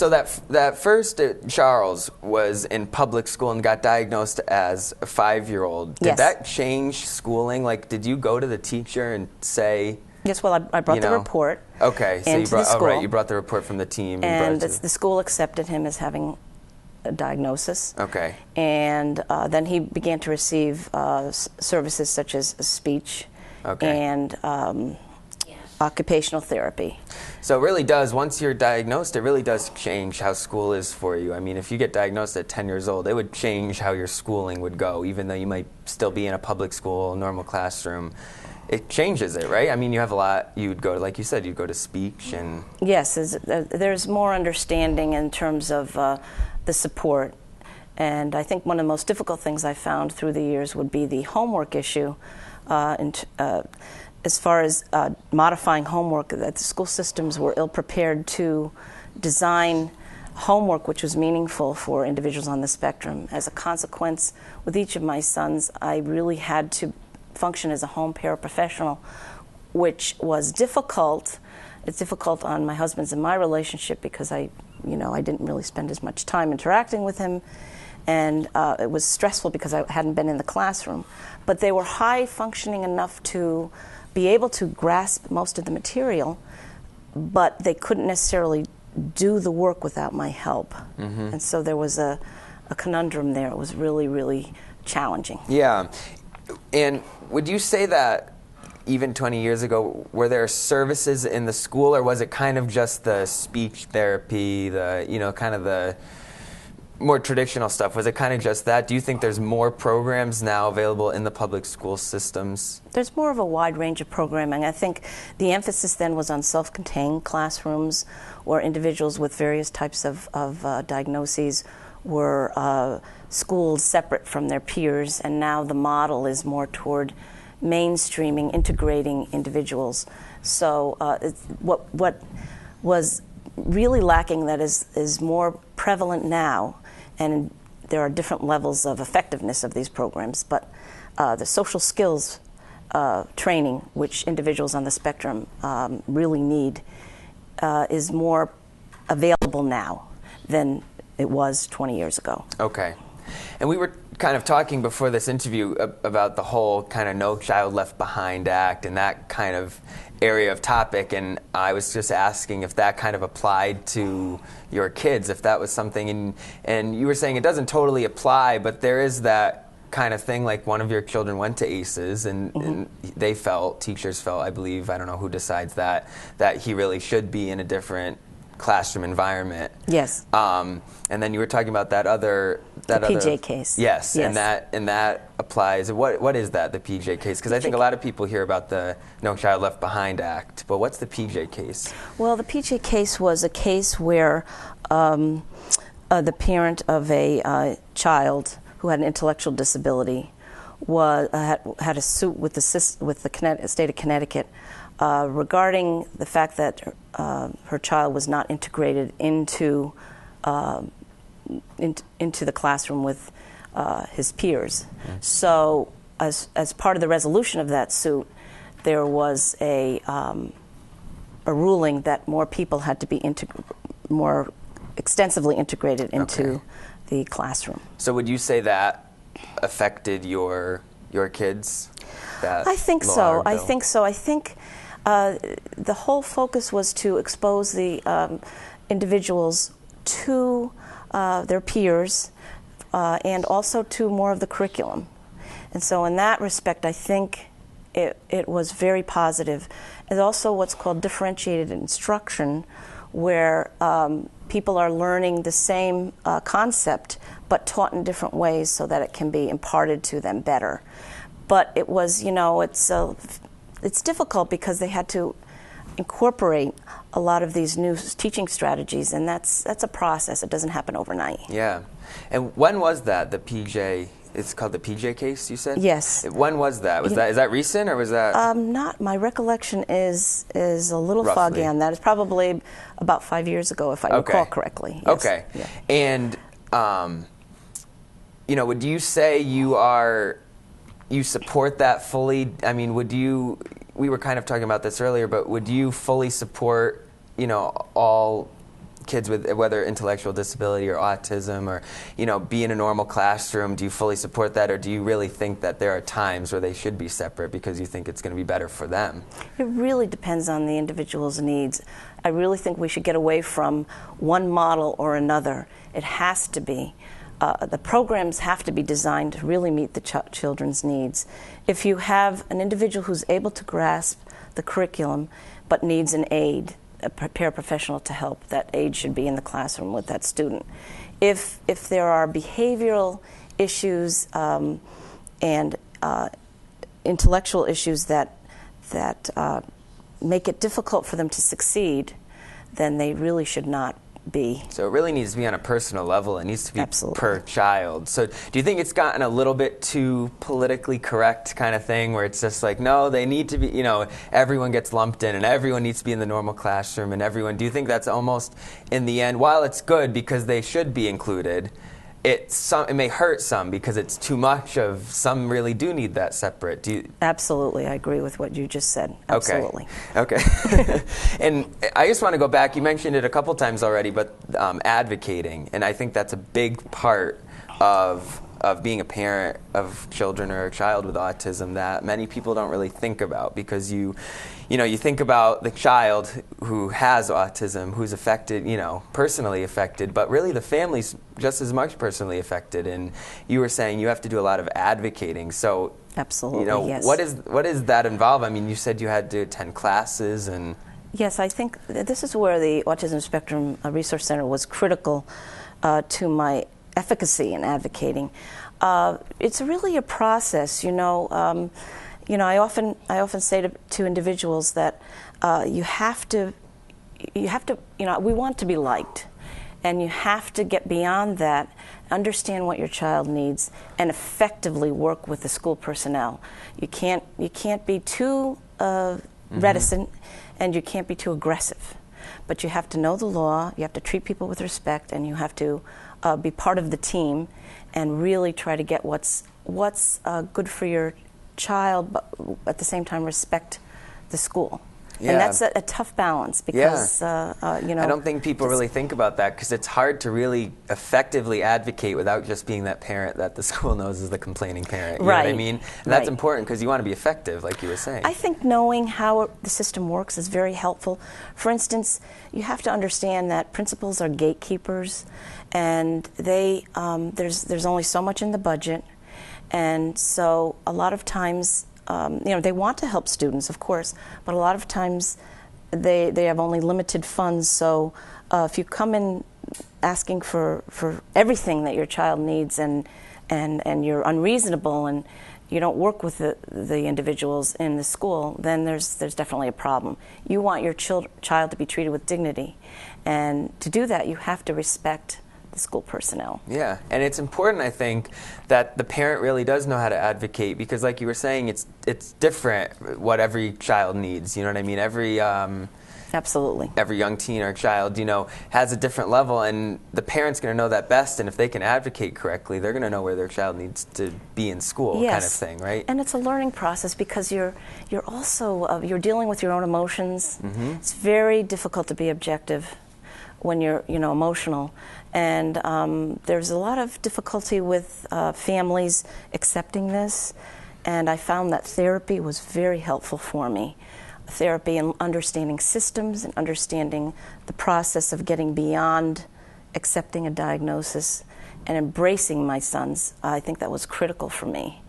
So that first Charles was in public school and got diagnosed as a 5-year-old. Did Yes. that change schooling? Like, did you go to the teacher and say? Yes, well, I brought the report. Okay, so you into brought, the school, you brought the report from the team. and brought it to the school accepted him as having a diagnosis. Okay. And then he began to receive services such as speech and occupational therapy. So it really does, once you're diagnosed, it really does change how school is for you. I mean, if you get diagnosed at 10 years old, it would change how your schooling would go, even though you might still be in a public school, normal classroom. It changes it, right? I mean, you have a lot, you'd go to, like you said, you'd go to speech and... Yes, there's more understanding in terms of the support. And I think one of the most difficult things I found through the years would be the homework issue. As far as modifying homework, that the school systems were ill-prepared to design homework which was meaningful for individuals on the spectrum. As a consequence, with each of my sons, I really had to function as a home paraprofessional, which was difficult. It's difficult on my husband's and my relationship because I didn't really spend as much time interacting with him, and it was stressful because I hadn't been in the classroom. But they were high functioning enough to be able to grasp most of the material, but they couldn't necessarily do the work without my help. Mm-hmm. And so there was a conundrum there. It was really, really challenging. Yeah. And would you say that even 20 years ago, were there services in the school, or was it kind of just the speech therapy, the, kind of the more traditional stuff? Was it kind of just that? Do you think there's more programs now available in the public school systems? There's more of a wide range of programming. I think the emphasis then was on self-contained classrooms, where individuals with various types of diagnoses were schooled separate from their peers, and now the model is more toward mainstreaming, integrating individuals. So what was really lacking that is more prevalent now, and there are different levels of effectiveness of these programs, but the social skills training, which individuals on the spectrum really need, is more available now than it was 20 years ago. Okay. And we were kind of talking before this interview about the whole kind of No Child Left Behind Act and that kind of area of topic, and I was just asking if that kind of applied to your kids, if that was something, and you were saying it doesn't totally apply, but there is that kind of thing, like one of your children went to ACEs, and, and teachers felt, I believe, I don't know who decides that he really should be in a different classroom environment. Yes. And then you were talking about the PJ case. Yes, yes. And that applies. What is that, the PJ case? Because I think a lot of people hear about the No Child Left Behind Act, but what's the PJ case? Well, the PJ case was a case where the parent of a child who had an intellectual disability had a suit with the state of Connecticut regarding the fact that her child was not integrated into the classroom with his peers. Mm-hmm. So, as part of the resolution of that suit, there was a ruling that more people had to be more extensively integrated into the classroom. So, would you say that affected your kids? I think so. I think so. I think the whole focus was to expose the individuals to their peers and also to more of the curriculum. And so in that respect, I think it was very positive. There's also what's called differentiated instruction, where people are learning the same concept but taught in different ways so that it can be imparted to them better. But it was, it's difficult because they had to incorporate a lot of these new teaching strategies, and that's a process. It doesn't happen overnight. Yeah. And when was that, the PJ? It's called the PJ case, you said? Yes. When was that? Is that recent, or was that? Not. My recollection is a little roughly foggy on that. It's probably about 5 years ago, if I recall correctly. Yes. Okay. Yeah. And would you say you support that fully? I mean, we were kind of talking about this earlier, but would you fully support, all kids with whether intellectual disability or autism, or be in a normal classroom? Do you fully support that, or do you really think that there are times where they should be separate because you think it's going to be better for them? It really depends on the individual's needs. I really think we should get away from one model or another. It has to be. The programs have to be designed to really meet the children's needs. If you have an individual who's able to grasp the curriculum but needs an aide, a paraprofessional to help, that aide should be in the classroom with that student. If there are behavioral issues and intellectual issues that make it difficult for them to succeed, then they really should not be. So it really needs to be on a personal level. It needs to be Absolutely. Per child. So do you think it's gotten a little bit too politically correct kind of thing, where it's just like, no, they need to be, everyone gets lumped in and everyone needs to be in the normal classroom and everyone, do you think that's almost, in the end, while it's good because they should be included, it may hurt some because it's too much of, some really do need that separate. Absolutely, I agree with what you just said. Absolutely. Okay. And I just want to go back, you mentioned it a couple times already, but advocating, and I think that's a big part of being a parent of children or a child with autism that many people don't really think about, because you think about the child who has autism, who's affected, personally affected, but really the family's just as much personally affected. And you were saying you have to do a lot of advocating. So, absolutely, yes. What does that involve? I mean, you said you had to attend classes and. Yes, I think this is where the Autism Spectrum Resource Center was critical to my efficacy in advocating. It's really a process, I often say to individuals that you have to, we want to be liked, and you have to get beyond that, understand what your child needs, and effectively work with the school personnel. You can't be too reticent, and you can't be too aggressive. But you have to know the law, you have to treat people with respect, and you have to be part of the team and really try to get what's good for your child, but at the same time respect the school. Yeah. And that's a tough balance because, I don't think people really think about that, because it's hard to really effectively advocate without just being that parent that the school knows is the complaining parent. You know what I mean? And that's important because you want to be effective, like you were saying. I think knowing how the system works is very helpful. For instance, you have to understand that principals are gatekeepers, and there's only so much in the budget, and so a lot of times they want to help students, of course, but a lot of times they have only limited funds. So if you come in asking for everything that your child needs and you're unreasonable and you don't work with the individuals in the school, then there's definitely a problem. You want your child to be treated with dignity, and to do that you have to respect the school personnel. Yeah, and it's important, I think, that the parent really does know how to advocate, because like you were saying, it's different what every child needs. You know what I mean? Absolutely. Every young teen or child, has a different level, and the parent's going to know that best, and if they can advocate correctly, they're going to know where their child needs to be in school, kind of thing, right? And it's a learning process, because you're also you're dealing with your own emotions. Mm-hmm. It's very difficult to be objective when you're emotional, and there's a lot of difficulty with families accepting this, and I found that therapy was very helpful for me. Therapy and understanding systems and understanding the process of getting beyond accepting a diagnosis and embracing my sons, I think that was critical for me.